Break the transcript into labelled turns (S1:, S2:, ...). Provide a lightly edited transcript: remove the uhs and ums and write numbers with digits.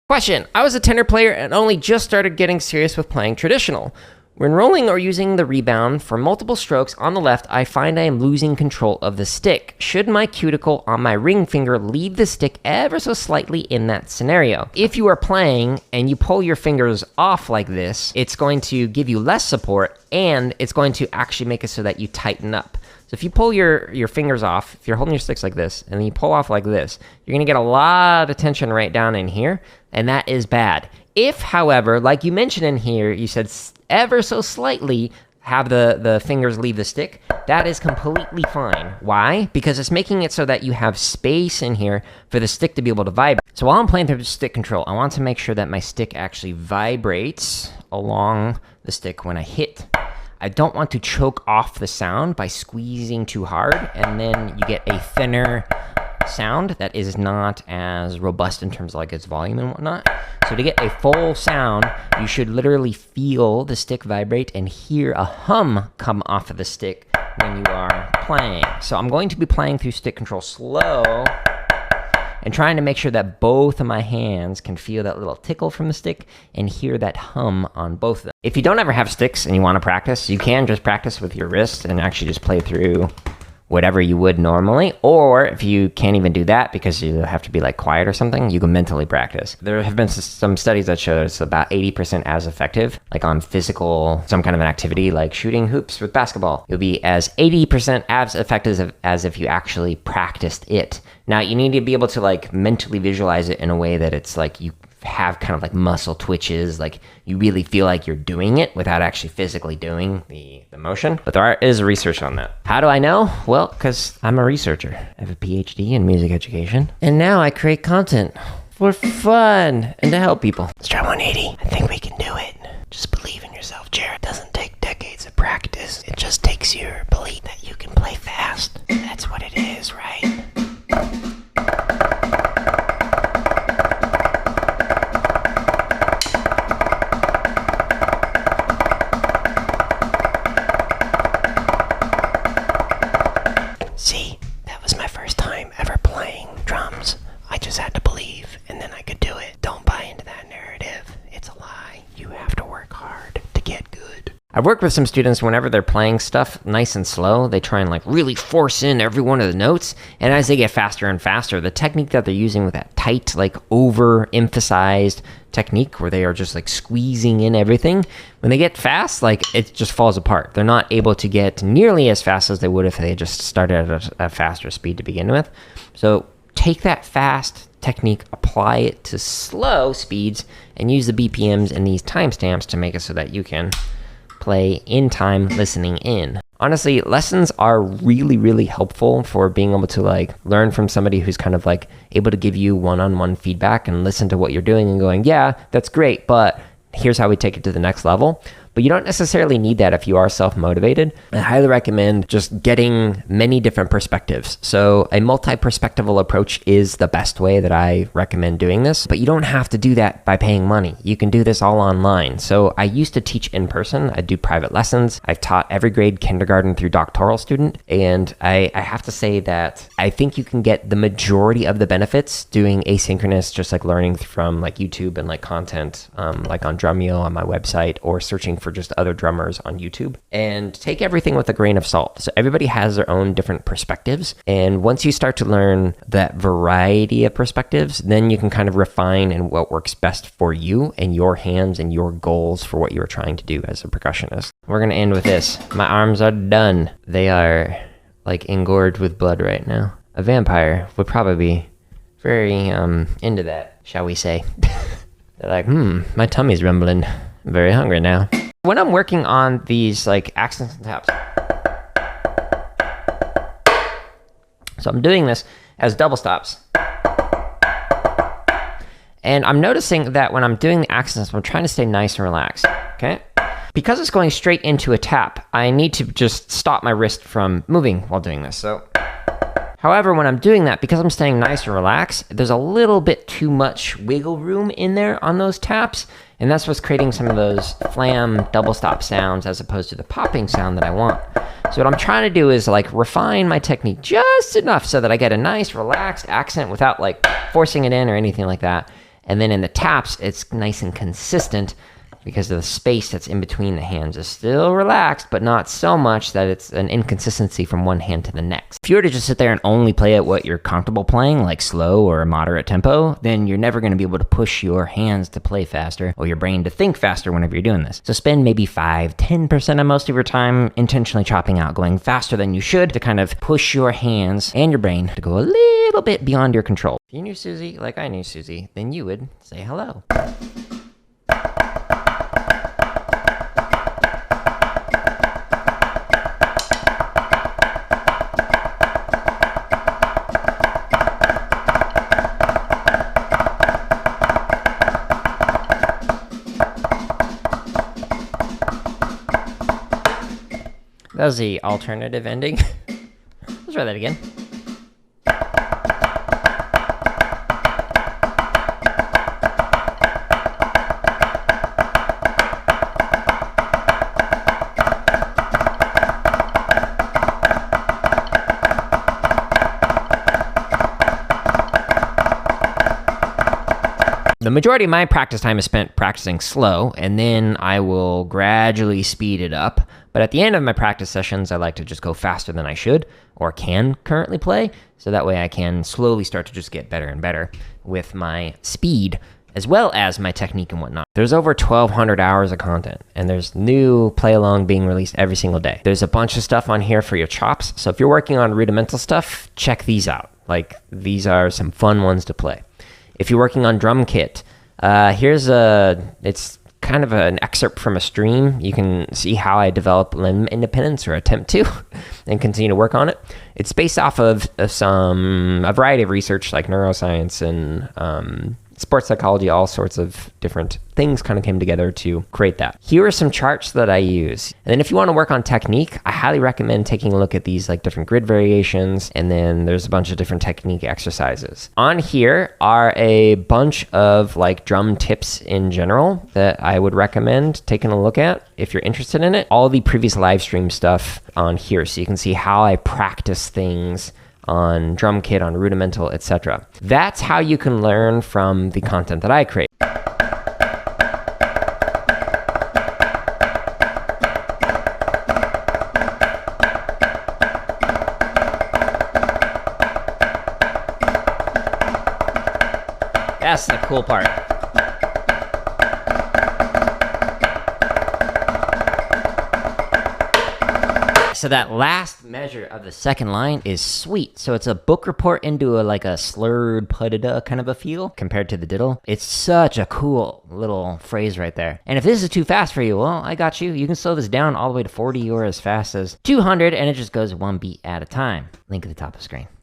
S1: Question: I was a tenor player and only just started getting serious with playing traditional. When rolling or using the rebound for multiple strokes on the left, I find I am losing control of the stick. Should my cuticle on my ring finger leave the stick ever so slightly in that scenario? If you are playing and you pull your fingers off like this, it's going to give you less support and it's going to actually make it so that you tighten up. So if you pull your fingers off, if you're holding your sticks like this, and then you pull off like this, you're gonna get a lot of tension right down in here, and that is bad. If, however, like you mentioned in here, you said ever so slightly have the fingers leave the stick, that is completely fine. Why? Because it's making it so that you have space in here for the stick to be able to vibrate. So while I'm playing through stick control, I want to make sure that my stick actually vibrates along the stick when I hit. I don't want to choke off the sound by squeezing too hard, and then you get a thinner sound that is not as robust in terms of like its volume and whatnot. So to get a full sound, you should literally feel the stick vibrate and hear a hum come off of the stick when you are playing. So I'm going to be playing through stick control slow and trying to make sure that both of my hands can feel that little tickle from the stick and hear that hum on both of them. If you don't ever have sticks and you want to practice, you can just practice with your wrist and actually just play through whatever you would normally. Or if you can't even do that because you have to be like quiet or something, you can mentally practice. There have been some studies that show that it's about 80% as effective, like on physical, some kind of an activity like shooting hoops with basketball. It'll be as 80% as effective as if you actually practiced it. Now you need to be able to like mentally visualize it in a way that it's like you have kind of like muscle twitches, like you really feel like you're doing it without actually physically doing the motion. But there is research on that. How do I know? Well, because I'm a researcher. I have a PhD in music education, and now I create content for fun and to help people. Let's try 180. I think we can do it. Just believe in yourself, Jared. It doesn't take decades of practice. It just takes your belief that you can play fast. That's what it is, right? See, that was my first time ever playing drums. I just had to believe, and then I could do it. Don't buy into that narrative. It's a lie. You have to work hard to get good. I've worked with some students whenever they're playing stuff nice and slow, they try and like really force in every one of the notes, and as they get faster and faster, the technique that they're using with that tight, like over-emphasized technique where they are just like squeezing in everything, when they get fast, like it just falls apart. They're not able to get nearly as fast as they would if they just started at a faster speed to begin with. So take that fast technique, apply it to slow speeds, and use the BPMs and these timestamps to make it so that you can play in time listening in. Honestly, lessons are really, really helpful for being able to like learn from somebody who's kind of like able to give you one-on-one feedback and listen to what you're doing and going, yeah, that's great, but here's how we take it to the next level. But you don't necessarily need that if you are self-motivated. I highly recommend just getting many different perspectives. So a multi-perspectival approach is the best way that I recommend doing this, but you don't have to do that by paying money. You can do this all online. So I used to teach in person. I do private lessons. I've taught every grade, kindergarten through doctoral student. And I have to say that I think you can get the majority of the benefits doing asynchronous, just like learning from like YouTube and like content, like on Drumeo on my website, or searching for just other drummers on YouTube, and take everything with a grain of salt. So everybody has their own different perspectives. And once you start to learn that variety of perspectives, then you can kind of refine and what works best for you and your hands and your goals for what you're trying to do as a percussionist. We're going to end with this. My arms are done. They are like engorged with blood right now. A vampire would probably be very into that, shall we say. They're like, my tummy's rumbling. I'm very hungry now. When I'm working on these like accents and taps, so I'm doing this as double stops. And I'm noticing that when I'm doing the accents, I'm trying to stay nice and relaxed, okay? Because it's going straight into a tap, I need to just stop my wrist from moving while doing this. So, however, when I'm doing that, because I'm staying nice and relaxed, there's a little bit too much wiggle room in there on those taps. And that's what's creating some of those flam double stop sounds as opposed to the popping sound that I want. So what I'm trying to do is like refine my technique just enough so that I get a nice relaxed accent without like forcing it in or anything like that. And then in the taps, it's nice and consistent because of the space that's in between the hands is still relaxed, but not so much that it's an inconsistency from one hand to the next. If you were to just sit there and only play at what you're comfortable playing, like slow or a moderate tempo, then you're never going to be able to push your hands to play faster or your brain to think faster whenever you're doing this. So spend maybe 5-10% of most of your time intentionally chopping out, going faster than you should to kind of push your hands and your brain to go a little bit beyond your control. If you knew Suzie like I knew Suzie, then you would say hello. That was the alternative ending. Let's try that again. The majority of my practice time is spent practicing slow, and then I will gradually speed it up. But at the end of my practice sessions, I like to just go faster than I should or can currently play, so that way I can slowly start to just get better and better with my speed as well as my technique and whatnot. There's over 1,200 hours of content, and there's new play-along being released every single day. There's a bunch of stuff on here for your chops, so if you're working on rudimental stuff, check these out. Like, these are some fun ones to play. If you're working on drum kit, it's kind of an excerpt from a stream. You can see how I develop limb independence, or attempt to, and continue to work on it. It's based off of a variety of research like neuroscience and sports psychology. All sorts of different things kind of came together to create that. Here are some charts that I use. And then if you want to work on technique, I highly recommend taking a look at these like different grid variations. And then there's a bunch of different technique exercises. On here are a bunch of like drum tips in general that I would recommend taking a look at if you're interested in it. All the previous live stream stuff on here, so you can see how I practice things on drum kit, on rudimental, etc. That's how you can learn from the content that I create. That's the cool part. So that last measure of the second line is sweet. So it's a book report into a slurred putida kind of a feel compared to the diddle. It's such a cool little phrase right there. And if this is too fast for you, well, I got you. You can slow this down all the way to 40 or as fast as 200, and it just goes one beat at a time. Link at the top of the screen.